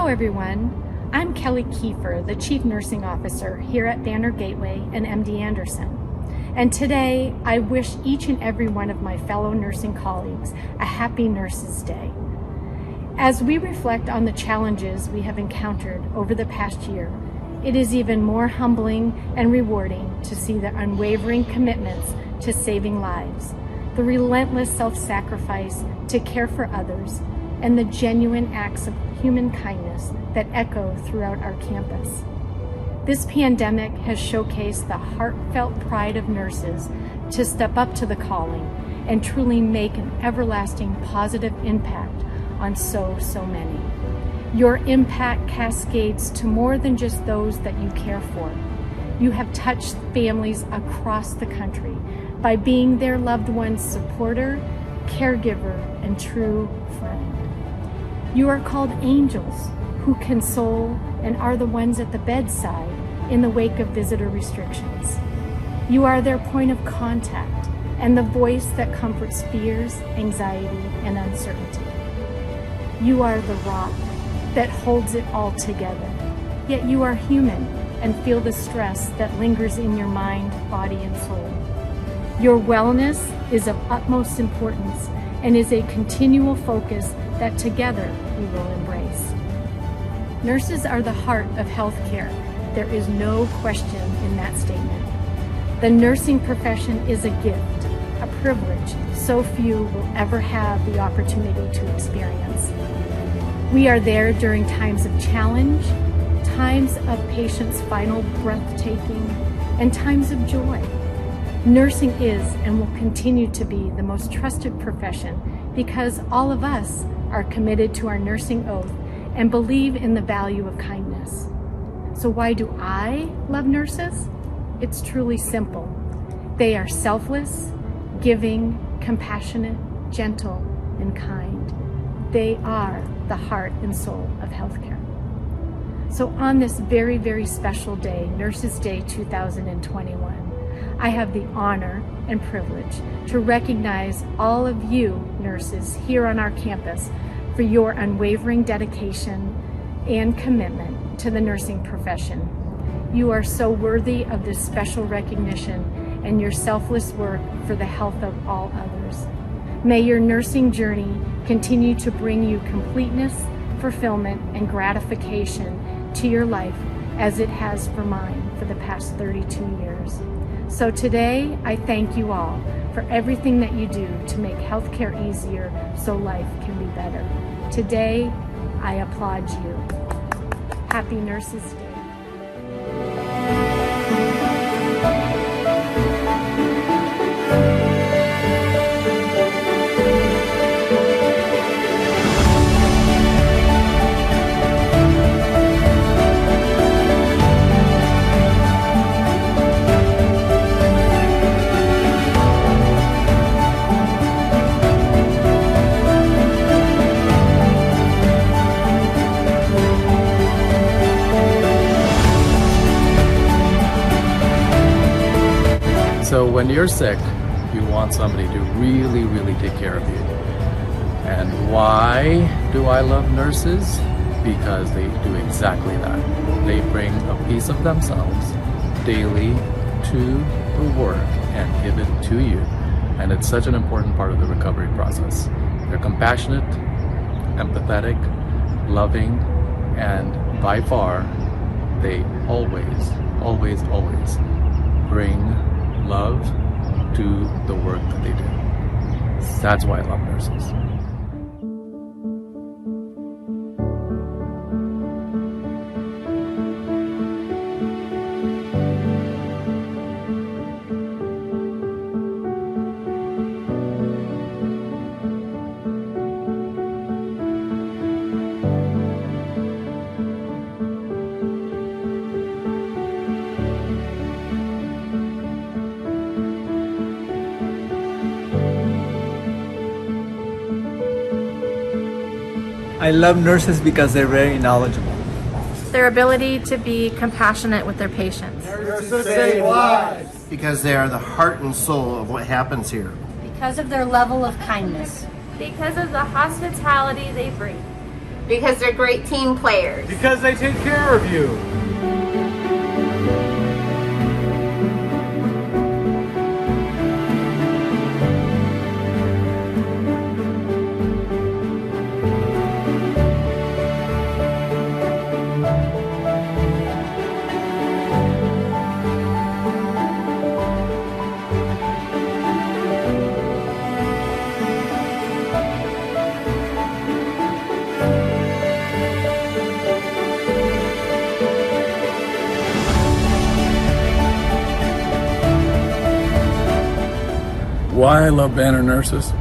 Hello everyone, I'm Kelly Kiefer, the Chief Nursing Officer here at Banner Gateway and MD Anderson. And today I wish each and every one of my fellow nursing colleagues a happy Nurses Day. As we reflect on the challenges we have encountered over the past year, it is even more humbling and rewarding to see the unwavering commitments to saving lives, the relentless self-sacrifice to care for others, and the genuine acts of human kindness that echo throughout our campus. This pandemic has showcased the heartfelt pride of nurses to step up to the calling and truly make an everlasting positive impact on so many. Your impact cascades to more than just those that you care for. You have touched families across the country by being their loved one's supporter, caregiver, and true friend. You are called angels who console and are the ones at the bedside in the wake of visitor restrictions. You are their point of contact and the voice that comforts fears, anxiety, and uncertainty. You are the rock that holds it all together, yet you are human and feel the stress that lingers in your mind, body, and soul. Your wellness is of utmost importance and is a continual focus that together we will embrace. Nurses are the heart of healthcare. There is no question in that statement. The nursing profession is a gift, a privilege so few will ever have the opportunity to experience. We are there during times of challenge, times of patients' final breathtaking, and times of joy. Nursing is and will continue to be the most trusted profession because all of us are committed to our nursing oath and believe in the value of kindness. So why do I love nurses? It's truly simple. They are selfless, giving, compassionate, gentle, and kind. They are the heart and soul of healthcare. So on this very special day, Nurses Day 2021, I have the honor and privilege to recognize all of you nurses here on our campus for your unwavering dedication and commitment to the nursing profession. You are so worthy of this special recognition and your selfless work for the health of all others. May your nursing journey continue to bring you completeness, fulfillment, and gratification to your life as it has for mine for the past 32 years. So today, I thank you all for everything that you do to make healthcare easier so life can be better. Today, I applaud you. Happy Nurses Day. So when you're sick, you want somebody to really take care of you. And why do I love nurses? Because they do exactly that. They bring a piece of themselves daily to the work and give it to you. And it's such an important part of the recovery process. They're compassionate, empathetic, loving, and by far, they always bring love to the work that they do. That's why I love nurses. I love nurses because they're very knowledgeable. Their ability to be compassionate with their patients. Nurses save lives. Because they are the heart and soul of what happens here. Because of their level of kindness. Because of the hospitality they bring. Because they're great team players. Because they take care of you. Why I love Banner nurses?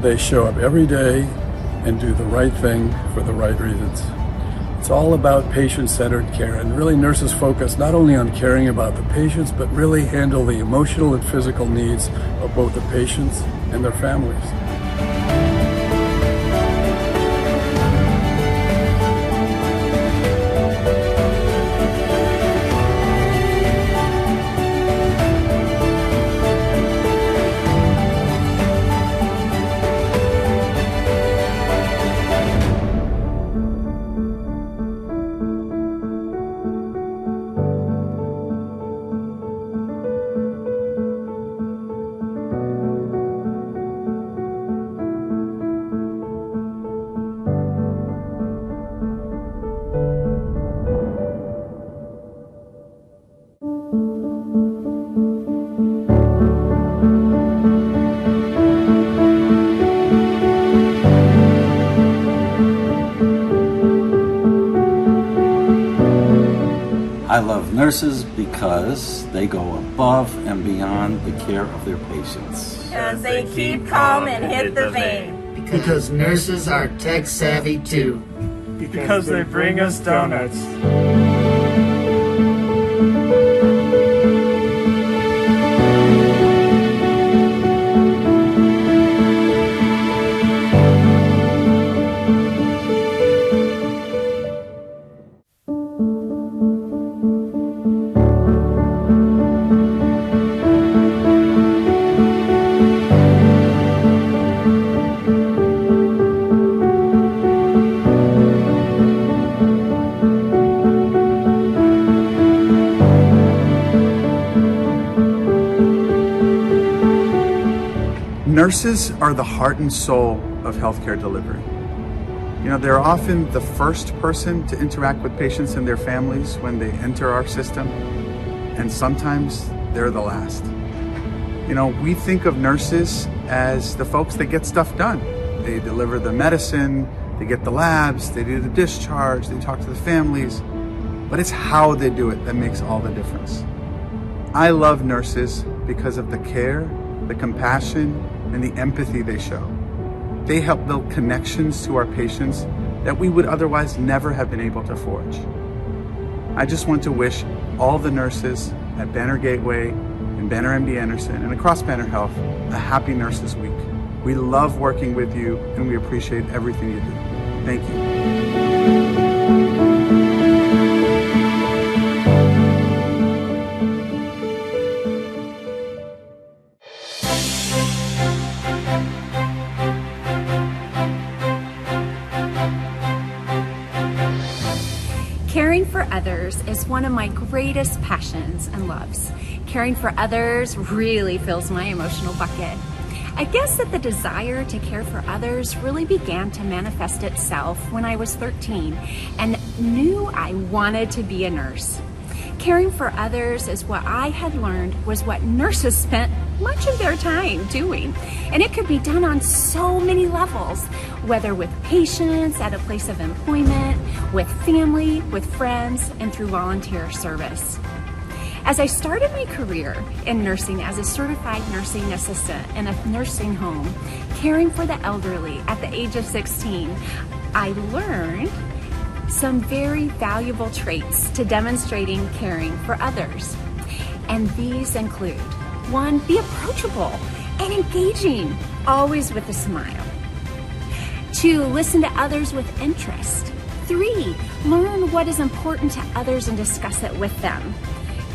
They show up every day and do the right thing for the right reasons. It's all about patient-centered care, and really nurses focus not only on caring about the patients, but really handle the emotional and physical needs of both the patients and their families. I love nurses because they go above and beyond the care of their patients. Because they keep calm and hit the vein. Because nurses are tech savvy too. Because they bring us donuts. Nurses are the heart and soul of healthcare delivery. You know, they're often the first person to interact with patients and their families when they enter our system, and sometimes they're the last. You know, we think of nurses as the folks that get stuff done. They deliver the medicine, they get the labs, they do the discharge, they talk to the families, but it's how they do it that makes all the difference. I love nurses because of the care, the compassion, and the empathy they show. They help build connections to our patients that we would otherwise never have been able to forge. I just want to wish all the nurses at Banner Gateway and Banner MD Anderson and across Banner Health a happy Nurses Week. We love working with you and we appreciate everything you do. Thank you. Caring for others is one of my greatest passions and loves. Caring for others really fills my emotional bucket. I guess that the desire to care for others really began to manifest itself when I was 13 and knew I wanted to be a nurse. Caring for others is what I had learned was what nurses spent much of their time doing. And it could be done on so many levels, whether with patients at a place of employment, with family, with friends, and through volunteer service. As I started my career in nursing as a certified nursing assistant in a nursing home, caring for the elderly at the age of 16, I learned some very valuable traits to demonstrating caring for others. And these include: 1, be approachable and engaging, always with a smile. 2, listen to others with interest. 3, learn what is important to others and discuss it with them.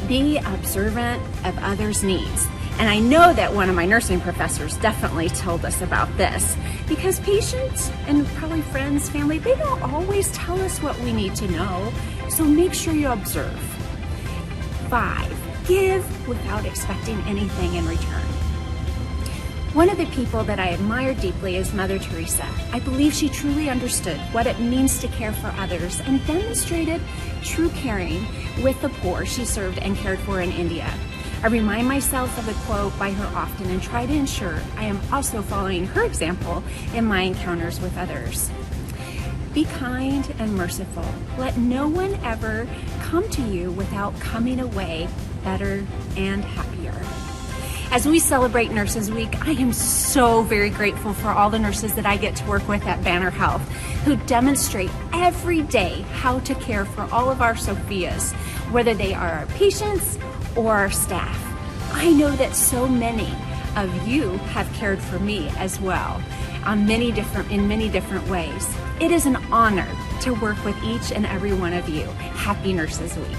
Be observant of others' needs. And I know that one of my nursing professors definitely told us about this, because patients and probably friends, family, they don't always tell us what we need to know, so make sure you observe. 5, give without expecting anything in return. One of the people that I admire deeply is Mother Teresa. I believe she truly understood what it means to care for others and demonstrated true caring with the poor she served and cared for in India. I remind myself of the quote by her often and try to ensure I am also following her example in my encounters with others. Be kind and merciful. Let no one ever come to you without coming away better and happier. As we celebrate Nurses Week, I am so very grateful for all the nurses that I get to work with at Banner Health, who demonstrate every day how to care for all of our Sophias, whether they are our patients or our staff. I know that so many of you have cared for me as well in many different ways. It is an honor to work with each and every one of you. Happy Nurses Week.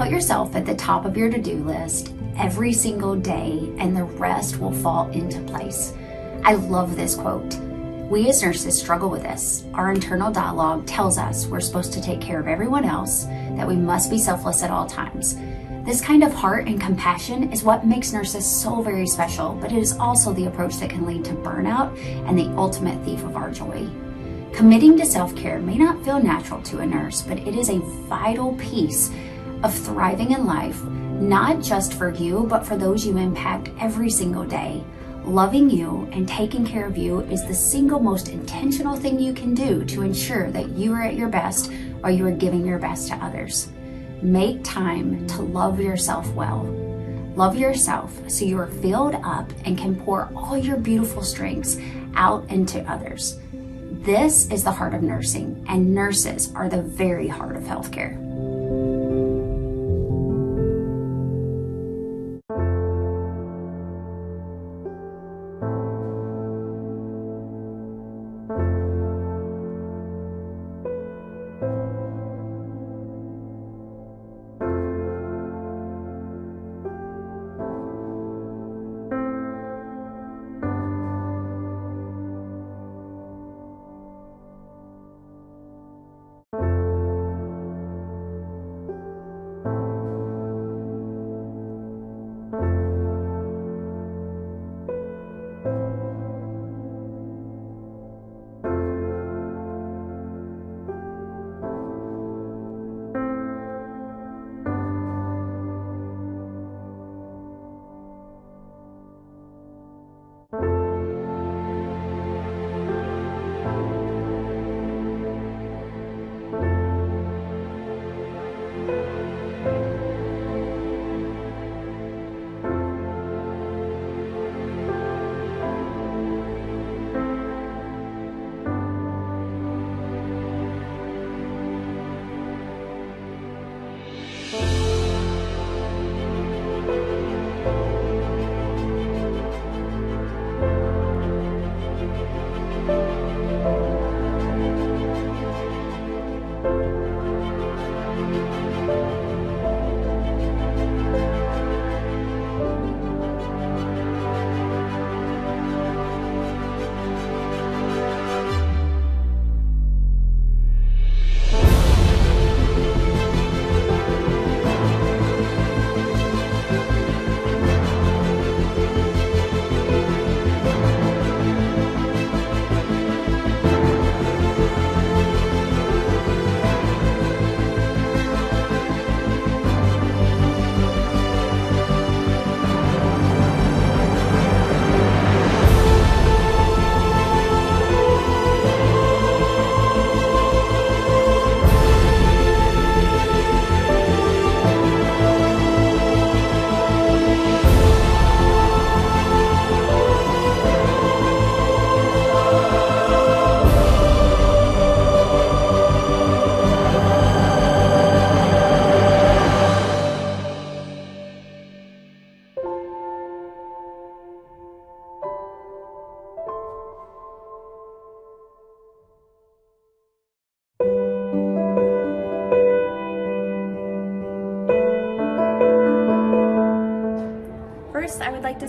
Yourself at the top of your to-do list every single day, and the rest will fall into place. I love this quote. We as nurses struggle with this. Our internal dialogue tells us we're supposed to take care of everyone else, that we must be selfless at all times. This kind of heart and compassion is what makes nurses so very special, but it is also the approach that can lead to burnout and the ultimate thief of our joy. Committing to self-care may not feel natural to a nurse, but it is a vital piece of thriving in life, not just for you, but for those you impact every single day. Loving you and taking care of you is the single most intentional thing you can do to ensure that you are at your best or you are giving your best to others. Make time to love yourself well. Love yourself so you are filled up and can pour all your beautiful strengths out into others. This is the heart of nursing, and nurses are the very heart of healthcare.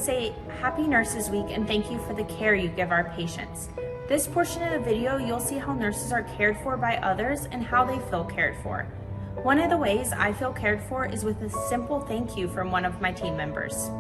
say Happy Nurses Week and thank you for the care you give our patients. This portion of the video, you'll see how nurses are cared for by others and how they feel cared for. One of the ways I feel cared for is with a simple thank you from one of my team members.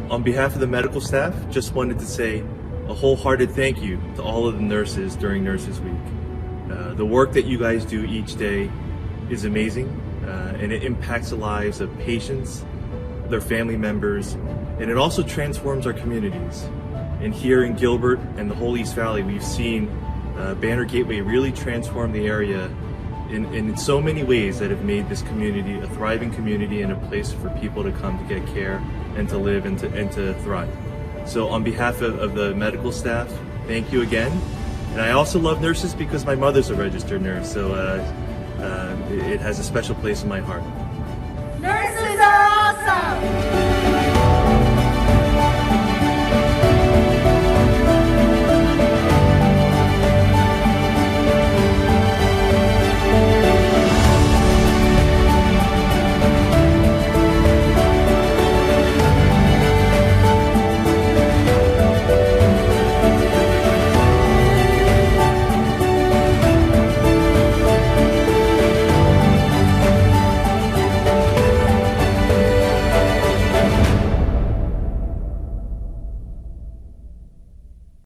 On behalf of the medical staff, just wanted to say a wholehearted thank you to all of the nurses during Nurses Week. The work that you guys do each day is amazing, and it impacts the lives of patients, their family members, and it also transforms our communities. And here in Gilbert and the whole East Valley, we've seen Banner Gateway really transform the area in so many ways that have made this community a thriving community and a place for people to come to get care and to live and to thrive. So on behalf of the medical staff, thank you again. And I also love nurses because my mother's a registered nurse, so it has a special place in my heart. Nurses are awesome!